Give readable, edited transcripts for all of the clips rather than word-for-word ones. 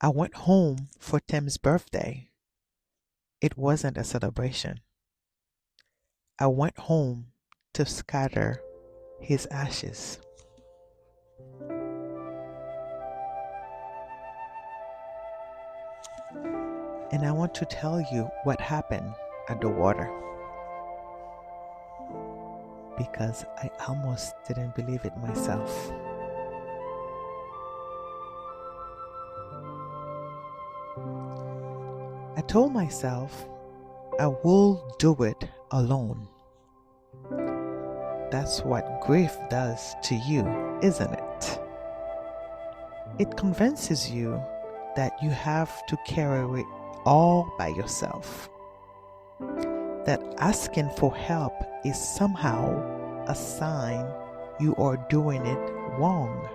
I went home for Tim's birthday. It wasn't a celebration. I went home to scatter his ashes. And I want to tell you what happened at the water because I almost didn't believe it myself. I told myself I will do it alone. That's what grief does to you, isn't it? It convinces you that you have to carry it all by yourself. That asking for help is somehow a sign you are doing it wrong.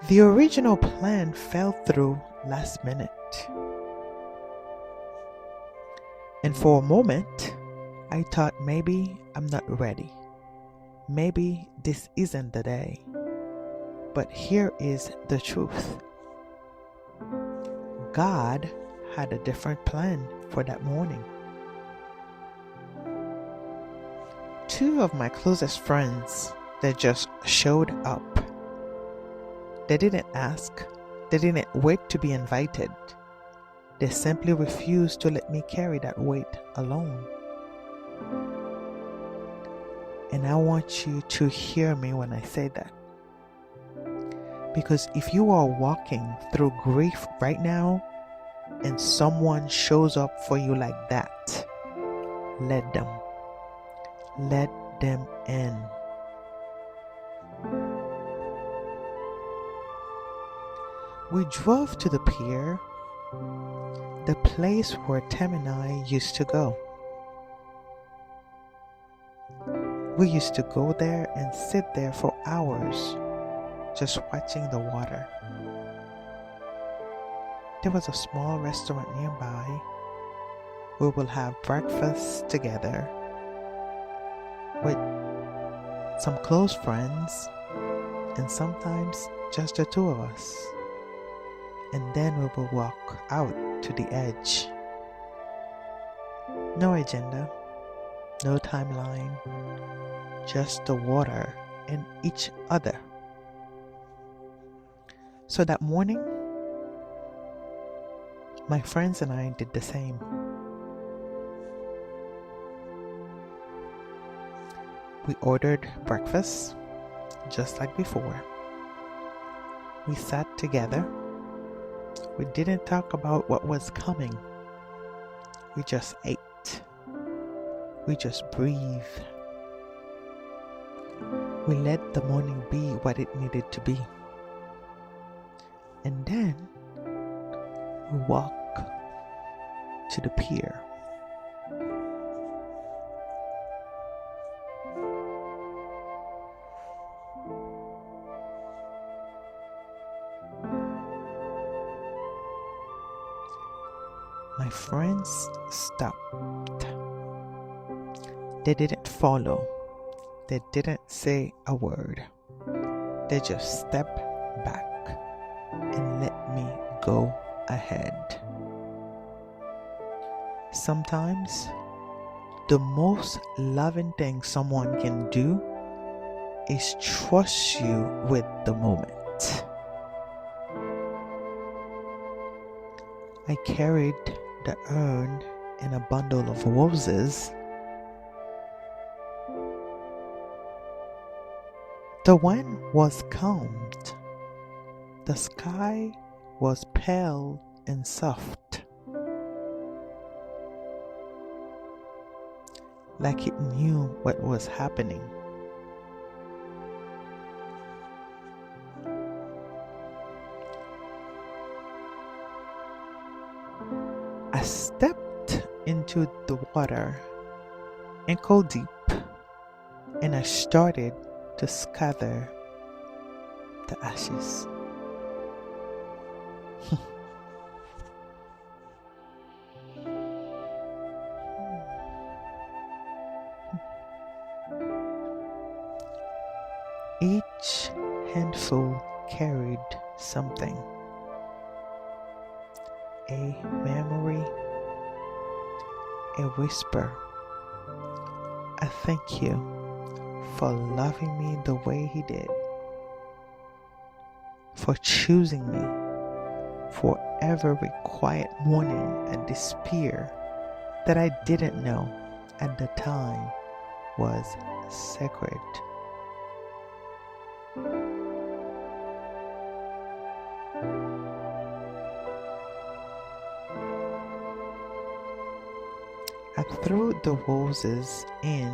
The original plan fell through last minute. And for a moment, I thought maybe I'm not ready. Maybe this isn't the day. But here is the truth. God had a different plan for that morning. Two of my closest friends, they just showed up. They didn't ask. They didn't wait to be invited. They simply refused to let me carry that weight alone. And I want you to hear me when I say that. Because if you are walking through grief right now and someone shows up for you like that, let them. Let them in. We drove to the pier, the place where Tim and I used to go. We used to go there and sit there for hours, just watching the water. There was a small restaurant nearby. We will have breakfast together with some close friends and sometimes just the two of us. And then we will walk out to the edge. No agenda, no timeline, just the water and each other. So that morning, my friends and I did the same. We ordered breakfast, just like before. We sat together. We didn't talk about what was coming. We just ate. We just breathed. We let the morning be what it needed to be. And then we walk to the pier. My friends stopped. They didn't follow. They didn't say a word. They just stepped back and let me go ahead. Sometimes, the most loving thing someone can do is trust you with the moment. I carried the urn and a bundle of roses. The wind was calmed. The sky was pale and soft, like it knew what was happening. I stepped into the water ankle deep and I started to scatter the ashes. Each handful carried something, a memory, a whisper, a thank you for loving me the way he did, for choosing me, for every quiet morning and despair that I didn't know at the time was sacred. I threw the roses in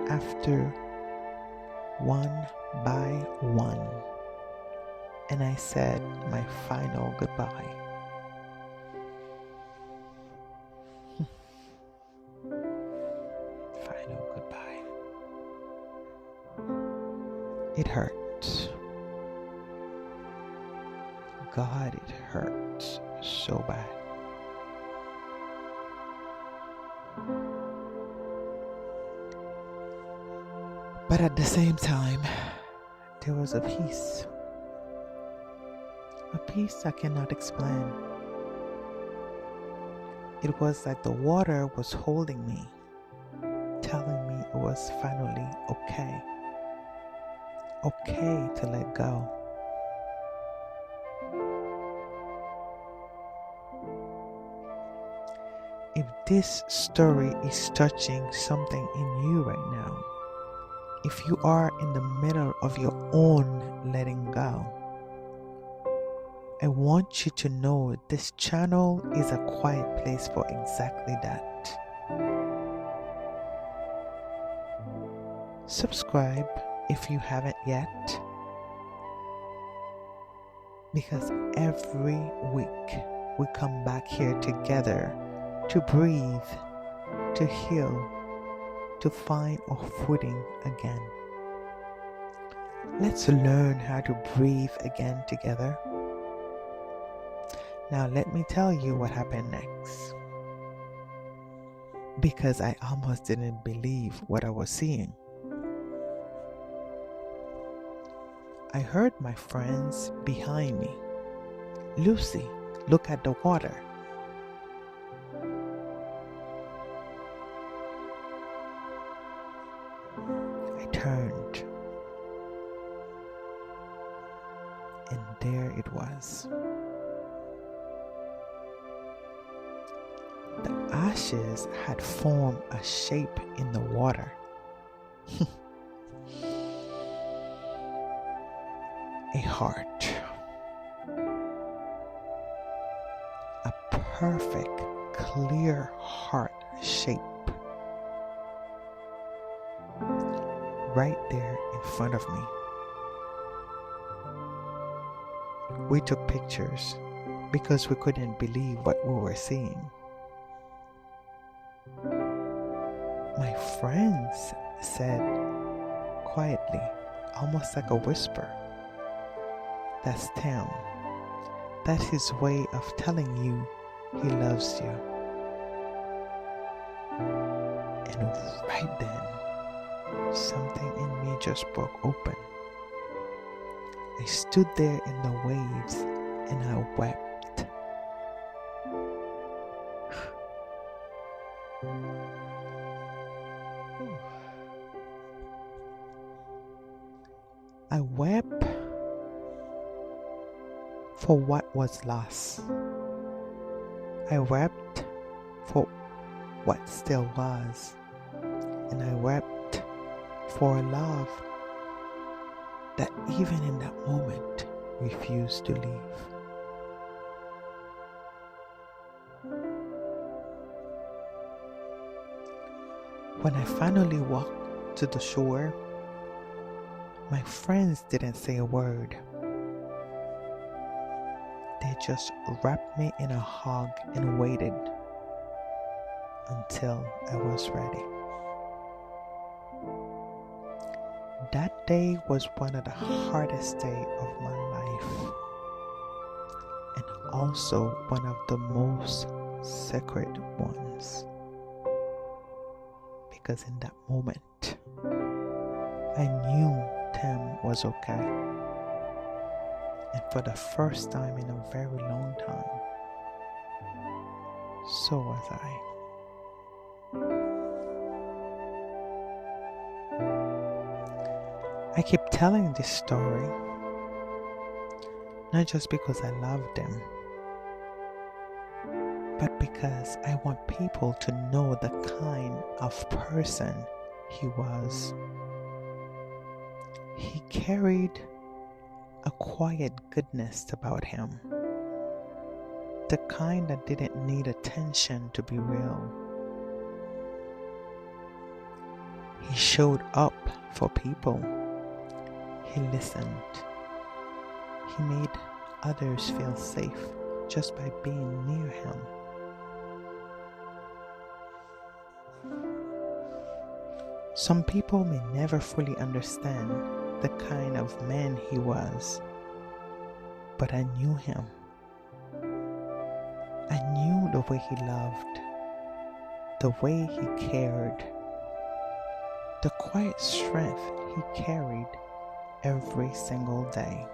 after one by one, and I said my final goodbye. Final goodbye. It hurt. God, it hurt so bad. But at the same time, there was a peace I cannot explain. It was like the water was holding me, telling me it was finally okay. Okay to let go. If this story is touching something in you right now, if you are in the middle of your own letting go, I want you to know this channel is a quiet place for exactly that. Subscribe if you haven't yet, because every week we come back here together to breathe, to heal, to find our footing again. Let's learn how to breathe again together. Now let me tell you what happened next, because I almost didn't believe what I was seeing. I heard my friends behind me. Lucy, look at the water. I turned, and there it was. The ashes had formed a shape in the water. A heart. A perfect, clear heart shape. Right there in front of me. We took pictures because we couldn't believe what we were seeing. My friends said quietly, almost like a whisper, "That's Tim. That's his way of telling you he loves you." And right then, something in me just broke open. I stood there in the waves and I wept. I wept for what was lost. I wept for what still was. And I wept for a love that even in that moment refused to leave. When I finally walked to the shore, my friends didn't say a word. They just wrapped me in a hug and waited until I was ready. That day was one of the hardest days of my life, and also one of the most sacred ones. Because in that moment, I knew Tim was okay. And for the first time in a very long time, so was I. I keep telling this story, not just because I love them, but because I want people to know the kind of person he was. He carried a quiet goodness about him, the kind that didn't need attention to be real. He showed up for people. He listened. He made others feel safe just by being near him. Some people may never fully understand the kind of man he was, but I knew him. I knew the way he loved, the way he cared, the quiet strength he carried every single day.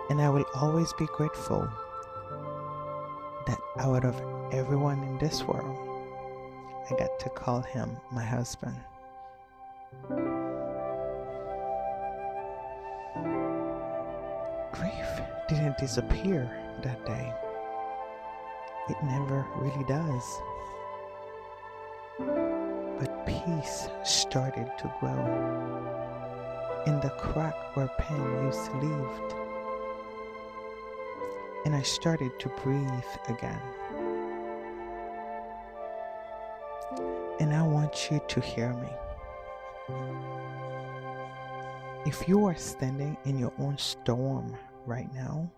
And I will always be grateful that out of everyone in this world, I got to call him my husband. Grief didn't disappear that day. It never really does. But peace started to grow in the crack where pain used to live. And I started to breathe again. And I want you to hear me. If you are standing in your own storm right now,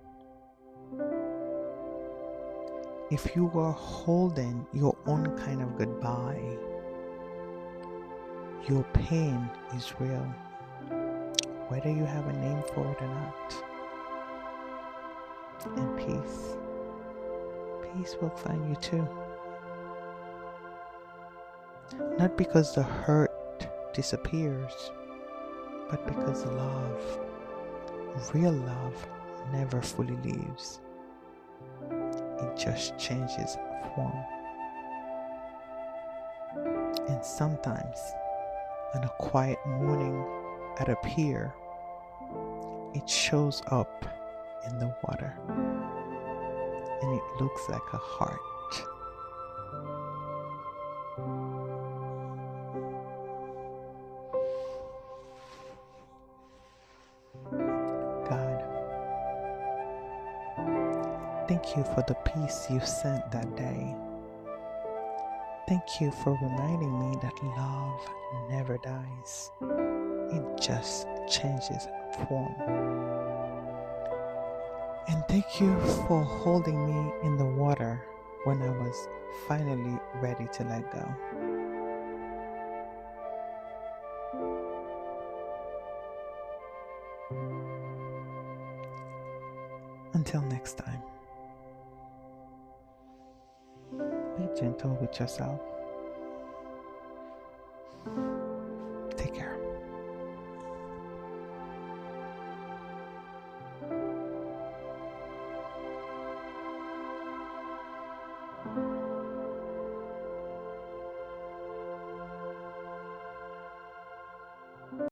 if you are holding your own kind of goodbye, your pain is real, whether you have a name for it or not. And peace will find you too. Not because the hurt disappears, but because love, real love, never fully leaves. It just changes form. And sometimes, on a quiet morning at a pier, it shows up in the water, and it looks like a heart. God, thank you for the peace you sent that day. Thank you for reminding me that love never dies. It just changes form. And thank you for holding me in the water when I was finally ready to let go. Until next time, be gentle with yourself.